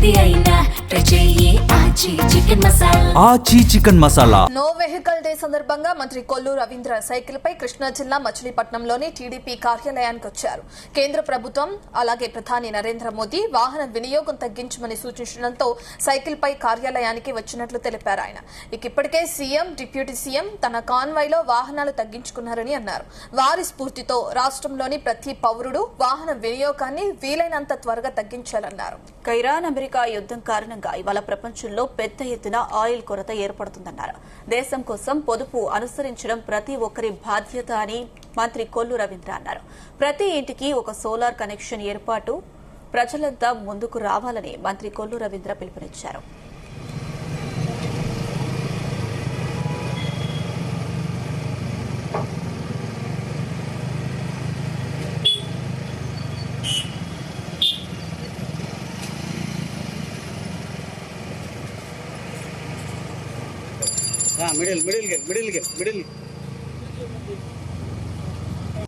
ఏది అయినా ట్రై చెయ్యి Aachi chicken masala. No vehicle day సందర్భంగా మంత్రి కొల్లు రవీంద్ర సైకిల్ పై కృష్ణా జిల్లా మచిలీపట్నంలోని టీడీపీ కార్యాలయానికి వచ్చారు. కేంద్ర ప్రభుత్వం అలాగే ప్రధాని నరేంద్ర మోదీ వాహన వినియోగం తగ్గించమని సూచించడంతో సైకిల్ పై కార్యాలయానికి వచ్చినట్లు తెలిపారు ఆయన. ఇప్పటికే సీఎం, డిప్యూటీ సీఎం తన కాన్వాయ్లో వాహనాలు తగ్గించుకున్నారని అన్నారు. వారి స్ఫూర్తితో రాష్ట్రంలోని ప్రతి పౌరుడు వాహన వినియోగాన్ని వీలైనంత త్వరగా తగ్గించాలన్నారు. ఇరాన్ అమెరికా యుద్దం కారణంగా ఇవాళ ప్రపంచంలో పెద్ద ఎత్తున ఆయిల్ కొరత ఏర్పడుతుందన్నారు. దేశం కోసం పొదుపు అనుసరించడం ప్రతి ఒక్కరి బాధ్యత అని మంత్రి కొల్లు రవీంద్ర అన్నారు. ప్రతి ఇంటికి ఒక సోలార్ కనెక్షన్ ఏర్పాటు ప్రజలంతా ముందుకు రావాలని మంత్రి కొల్లు రవీంద్ర పిలుపునిచ్చారు.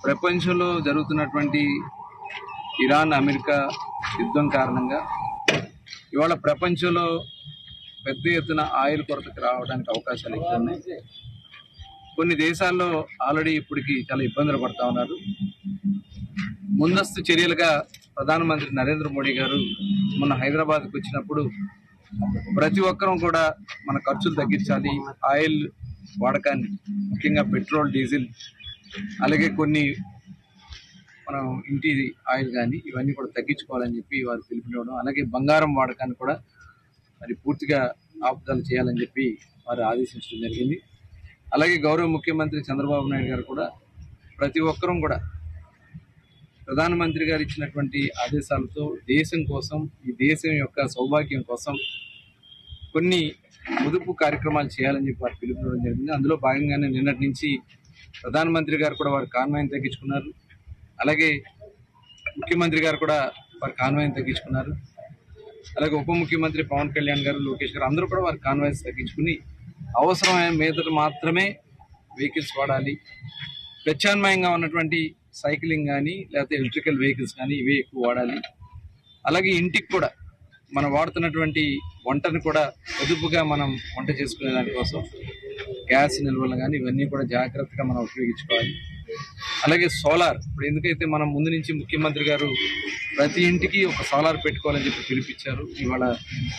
ప్రపంచంలో జరుగుతున్నటువంటి ఇరాన్ అమెరికా యుద్ధం కారణంగా ఇవాళ ప్రపంచంలో పెద్ద ఎత్తున ఆయిల్ కొరతకు రావడానికి అవకాశాలు ఎక్కువ ఉన్నాయి. కొన్ని దేశాల్లో ఆల్రెడీ ఇప్పటికి చాలా ఇబ్బందులు పడతా ఉన్నారు. ముందస్తు చర్యలుగా ప్రధానమంత్రి నరేంద్ర మోడీ గారు మొన్న హైదరాబాద్కు వచ్చినప్పుడు ప్రతి ఒక్కరూ కూడా మన ఖర్చులు తగ్గించాలి, ఆయిల్ వాడకాన్ని ముఖ్యంగా పెట్రోల్, డీజిల్, అలాగే కొన్ని మనం ఇంటి ఆయిల్ కానీ ఇవన్నీ కూడా తగ్గించుకోవాలని చెప్పి వారు పిలుపునివ్వడం, అలాగే బంగారం వాడకాన్ని కూడా మరి పూర్తిగా ఆపుదల చేయాలని చెప్పి వారు ఆదేశించడం జరిగింది. అలాగే గౌరవ ముఖ్యమంత్రి చంద్రబాబు నాయుడు గారు కూడా ప్రతి ఒక్కరూ కూడా ప్రధానమంత్రి గారు ఇచ్చినటువంటి ఆదేశాలతో దేశం కోసం, ఈ దేశం యొక్క సౌభాగ్యం కోసం కొన్ని పొదుపు కార్యక్రమాలు చేయాలని చెప్పి వారు పిలుపునివ్వడం జరిగింది. అందులో భాగంగానే నిన్నటి నుంచి ప్రధానమంత్రి గారు కూడా వారి కాన్వాయ్ని తగ్గించుకున్నారు. అలాగే ముఖ్యమంత్రి గారు కూడా వారి కాన్వాయ్ని తగ్గించుకున్నారు. అలాగే ఉప ముఖ్యమంత్రి పవన్ కళ్యాణ్ గారు, లోకేష్ గారు అందరూ కూడా వారి కాన్వాయ్స్ తగ్గించుకుని అవసరమైన మీదట మాత్రమే వెహికల్స్ వాడాలి, ప్రత్యామ్నాయంగా ఉన్నటువంటి సైక్లింగ్ కానీ లేకపోతే ఎలక్ట్రికల్ వెహికల్స్ కానీ ఇవే ఎక్కువ వాడాలి. అలాగే ఇంటికి కూడా మనం వాడుతున్నటువంటి వంటను కూడా పొదుపుగా మనం వంట చేసుకునే దానికోసం గ్యాస్ నిల్వలు కానీ ఇవన్నీ కూడా జాగ్రత్తగా మనం ఉపయోగించుకోవాలి. అలాగే సోలార్, ఇప్పుడు ఎందుకైతే మనం ముందు నుంచి ముఖ్యమంత్రి గారు ప్రతి ఇంటికి ఒక సోలార్ పెట్టుకోవాలని చెప్పి పిలిపించారు. ఇవాళ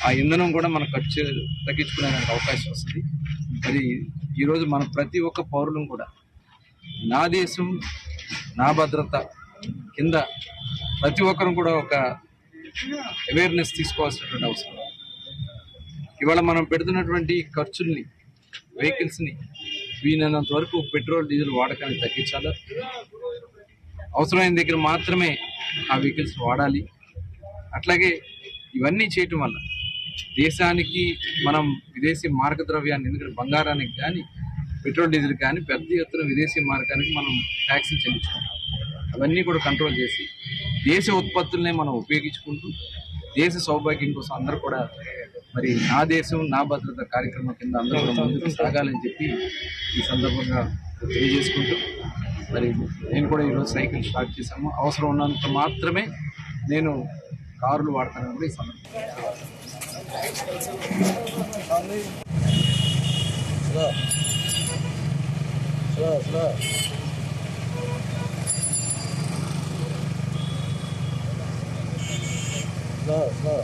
ఆ ఇంధనం కూడా మనం ఖర్చు తగ్గించుకునేదానికి అవకాశం వస్తుంది. మరి ఈరోజు మన ప్రతి ఒక్క పౌరులను కూడా నా దేశం నా భద్రత కింద ప్రతి ఒక్కరు కూడా ఒక అవేర్నెస్ తీసుకోవాల్సినటువంటి అవసరం. ఇవాళ మనం పెడుతున్నటువంటి ఖర్చుల్ని, వెహికల్స్ని వీలైనంత వరకు పెట్రోల్, డీజిల్ వాడకాన్ని తగ్గించాలి. అవసరమైన దగ్గర మాత్రమే ఆ వెహికల్స్ వాడాలి. అట్లాగే ఇవన్నీ చేయటం వల్ల దేశానికి మనం విదేశీ మార్గ ద్రవ్యాన్ని, ఎందుకంటే బంగారానికి కానీ పెట్రోల్, డీజిల్ కానీ పెద్ద ఎత్తున విదేశీ మార్గానికి మనం ట్యాక్స్లు చెల్లించుకుంటాం. అవన్నీ కూడా కంట్రోల్ చేసి దేశ ఉత్పత్తులనే మనం ఉపయోగించుకుంటూ దేశ సౌభాగ్యం కోసం అందరూ కూడా మరి నా దేశం నా భద్రత కార్యక్రమం కింద అందరూ కూడా ముందుకు సాగాలని చెప్పి ఈ సందర్భంగా తెలియజేసుకుంటూ మరి నేను కూడా ఈరోజు సైకిల్ స్టార్ట్ చేశాము. అవసరం ఉన్నంత మాత్రమే నేను కార్లు వాడతానని కూడా ఈ సందర్భంగా slow.